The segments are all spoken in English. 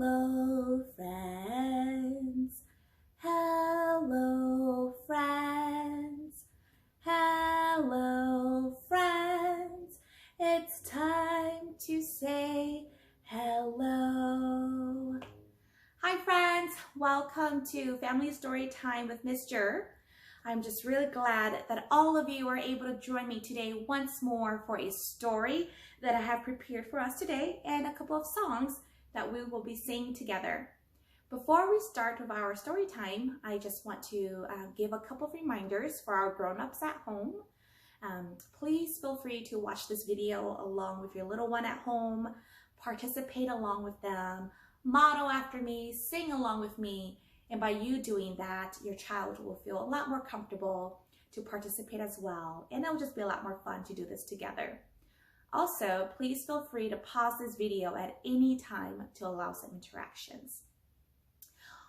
Hello, friends. Hello, friends. Hello, friends. It's time to say hello. Hi, friends. Welcome to Family Story Time with Miss Jer. I'm just really glad that all of you are able to join me today once more for a story that I have prepared for us today and a couple of songs that we will be singing together. Before we start with our story time, I just want to give a couple of reminders for our grown-ups at home. Please feel free to watch this video along with your little one at home, participate along with them, model after me, sing along with me, and by you doing that, your child will feel a lot more comfortable to participate as well, and it'll just be a lot more fun to do this together. Also, please feel free to pause this video at any time to allow some interactions.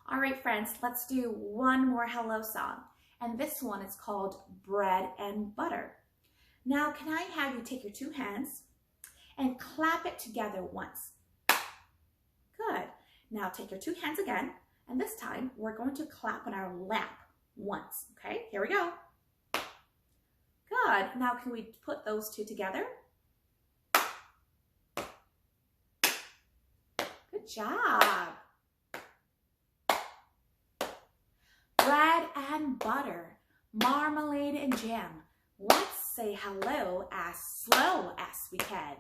All right, friends, let's do one more hello song. And this one is called Bread and Butter. Now, can I have you take your two hands and clap it together once? Good. Now take your two hands again. And this time, we're going to clap on our lap once. Okay, here we go. Good. Now, can we put those two together? Good job. Bread and butter, marmalade and jam. Let's say hello as slow as we can.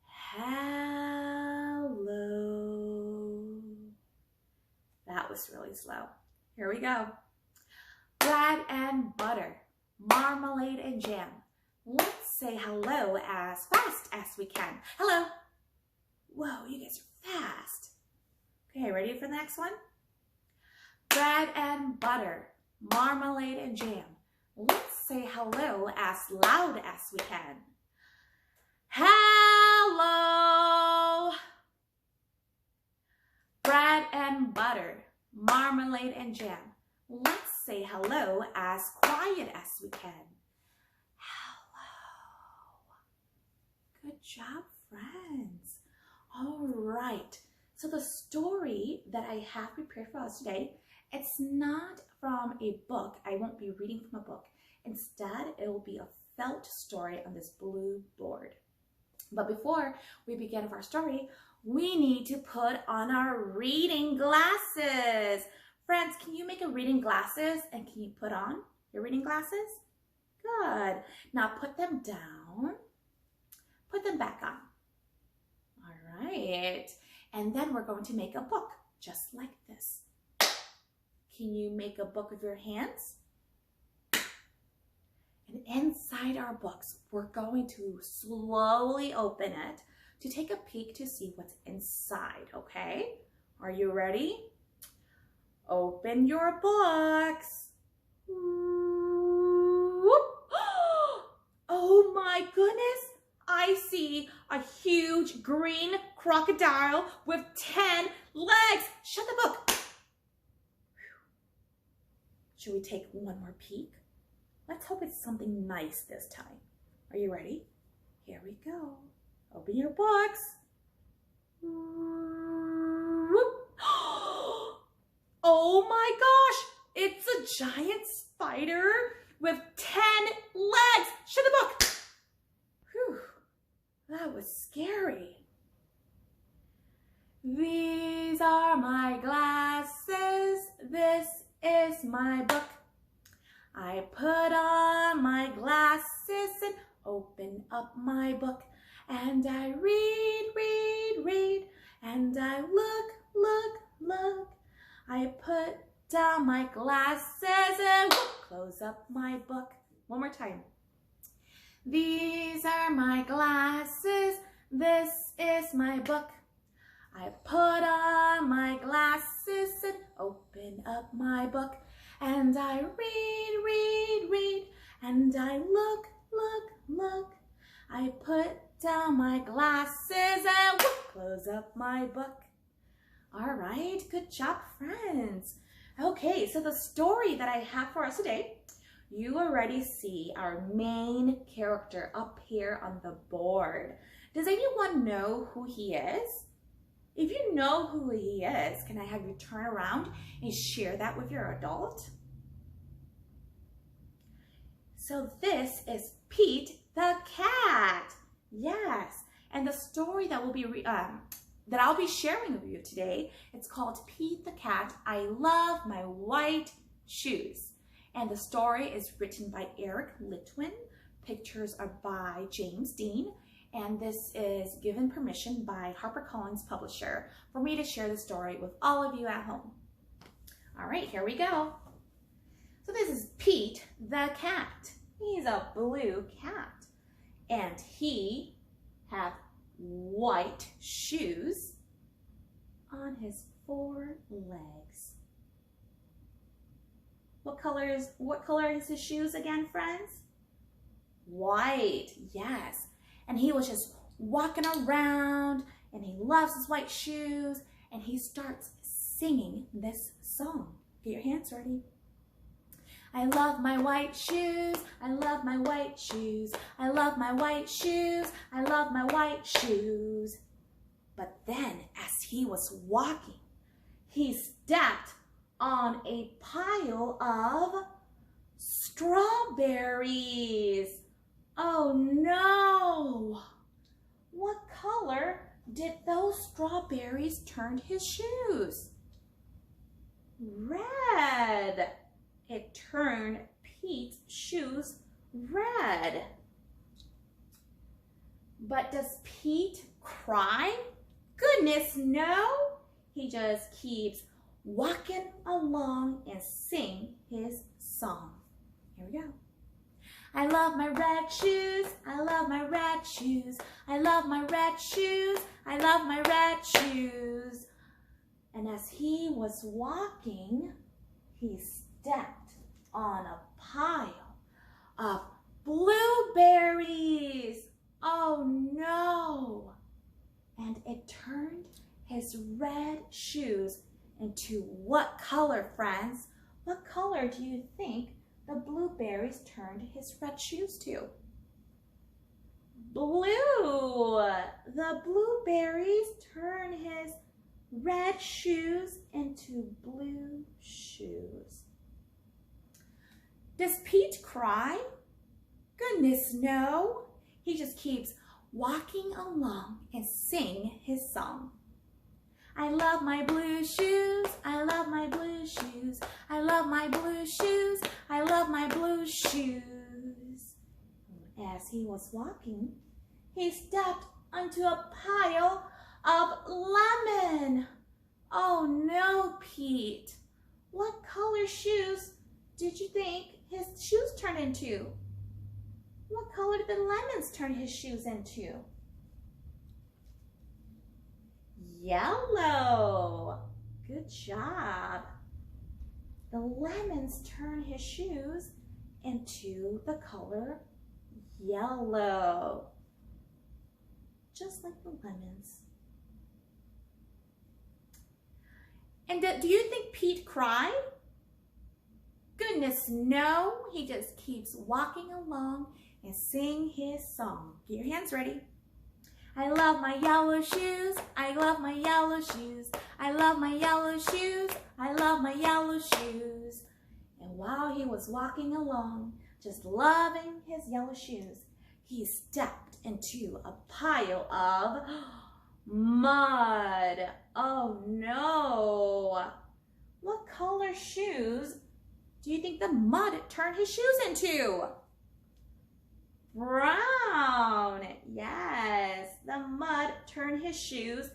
Hello. That was really slow. Here we go. Bread and butter, marmalade and jam. Let's say hello as fast as we can. Hello. Whoa, you guys are fast. Okay, ready for the next one? Bread and butter, marmalade and jam. Let's say hello as loud as we can. Hello. Bread and butter, marmalade and jam. Let's say hello as quiet as we can. Hello. Good job, friends. All right. So the story that I have prepared for us today, it's not from a book. I won't be reading from a book. Instead, it will be a felt story on this blue board. But before we begin with our story, we need to put on our reading glasses. Friends, can you make a reading glasses and can you put on your reading glasses? Good. Now put them down. Put them back on. All right. And then we're going to make a book just like this. Can you make a book with your hands? And inside our books, we're going to slowly open it to take a peek to see what's inside, okay? Are you ready? Open your books. Oh my goodness, I see a huge green crocodile with 10 legs. Shut the book. Should we take one more peek? Let's hope it's something nice this time. Are you ready? Here we go. Open your books. Oh my gosh, it's a giant spider with 10 legs. Shut the book. Whew, that was scary. These are my glasses. This is my book. I put on my glasses and open up my book. And I read, read, read. And I look, look, look. I put down my glasses and close up my book. One more time. These are my glasses. This is my book. I put on my glasses and open up my book. And I read, read, read. And I look, look, look. I put down my glasses and close up my book. All right, good job, friends. Okay, so the story that I have for us today, you already see our main character up here on the board. Does anyone know who he is? If you know who he is, can I have you turn around and share that with your adult? So this is Pete the cat. Yes, and the story that I'll be sharing with you today, it's called Pete the Cat, I Love My White Shoes. And the story is written by Eric Litwin. Pictures are by James Dean. And this is given permission by HarperCollins publisher for me to share the story with all of you at home. All right, here we go. So this is Pete the cat. He's a blue cat. And he has white shoes on his 4 legs. What color is his shoes again, friends? White, yes. And he was just walking around and he loves his white shoes and he starts singing this song. Get your hands ready. I love my white shoes, I love my white shoes, I love my white shoes, I love my white shoes. But then as he was walking, he stepped on a pile of strawberries. Oh no! What color did those strawberries turn his shoes? Red. It turned Pete's shoes red. But does Pete cry? Goodness, no. He just keeps walking along and sing his song. Here we go. I love my red shoes, I love my red shoes, I love my red shoes, I love my red shoes. And as he was walking, he stepped on a pile of blueberries. Oh no! And it turned his red shoes into what color, friends? What color do you think the blueberries turned his red shoes to? Blue. The blueberries turned his red shoes into blue shoes. Does Pete cry? Goodness, no. He just keeps walking along and sing his song. I love my blue shoes, I love my blue shoes, I love my blue shoes, I love my blue shoes. As he was walking, he stepped onto a pile of lemon. Oh no, Pete. What color shoes did you think his shoes turned into? What color did the lemons turn his shoes into? Yellow. Good job. The lemons turn his shoes into the color yellow. Just like the lemons. And do you think Pete cried? Goodness, no. He just keeps walking along and sing his song. Get your hands ready. I love my yellow shoes, I love my yellow shoes, I love my yellow shoes, I love my yellow shoes. And while he was walking along, just loving his yellow shoes, he stepped into a pile of mud. Oh no! What color shoes do you think the mud turned his shoes into? Brown. Yes, the mud turned his shoes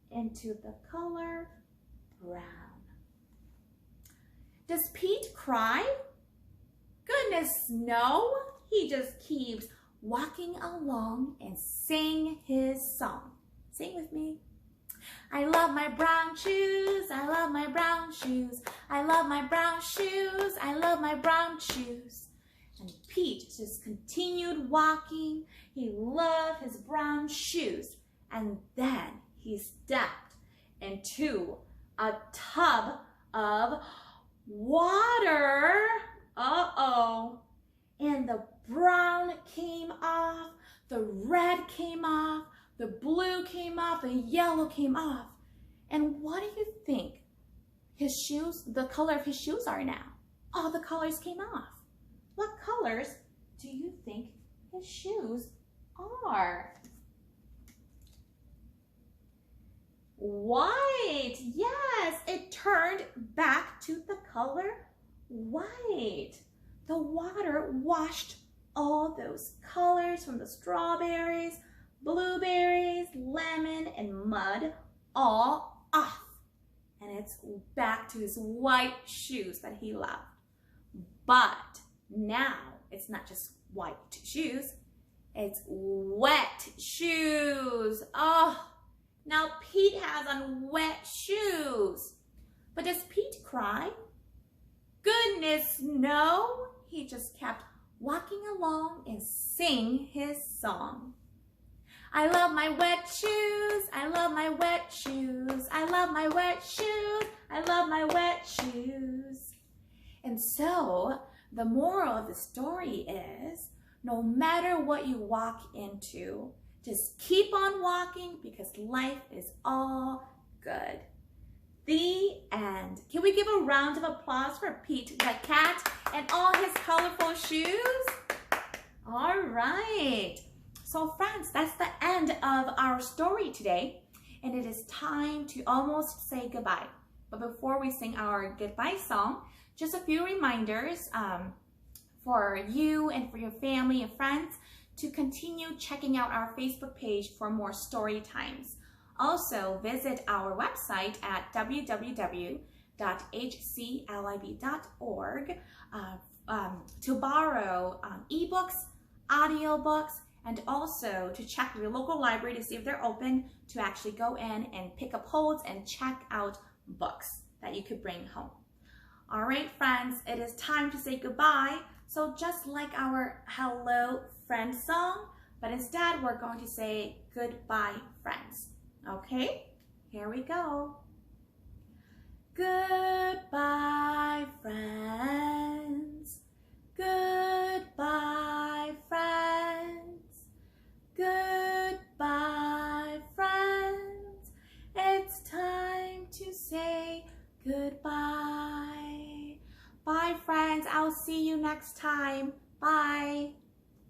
into the color brown. Does Pete cry? Goodness, no. He just keeps walking along and sing his song. Sing with me. I love my brown shoes, I love my brown shoes, I love my brown shoes, I love my brown shoes. And Pete just continued walking. He loved his brown shoes. And then he stepped into a tub of water. Uh-oh. And the brown came off, the red came off, the blue came off, the yellow came off. And what do you think his shoes, the color of his shoes are now? All the colors came off. What colors do you think his shoes are? White. Yes, it turned back to the color white. The water washed all those colors from the strawberries, blueberries, lemon, and mud all off. And it's back to his white shoes that he loved. But now it's not just white shoes, it's wet shoes. Oh, now Pete has on wet shoes. But does Pete cry? Goodness, no. He just kept walking along and sing his song. I love my wet shoes, I love my wet shoes, I love my wet shoes, I love my wet shoes. And so the moral of the story is, no matter what you walk into, just keep on walking because life is all good. The end. Can we give a round of applause for Pete the cat and all his colorful shoes? All right. So friends, that's the end of our story today, and it is time to almost say goodbye. But before we sing our goodbye song, just a few reminders for you and for your family and friends to continue checking out our Facebook page for more story times. Also, visit our website at www.hclib.org to borrow ebooks, audiobooks, and also to check your local library to see if they're open to actually go in and pick up holds and check out books that you could bring home. All right, friends, it is time to say goodbye. So just like our Hello Friend song, but instead we're going to say goodbye, friends. Okay, here we go. Goodbye, friends. Goodbye, friends. Goodbye, friends. It's time to say goodbye. Bye, friends. I'll see you next time. Bye.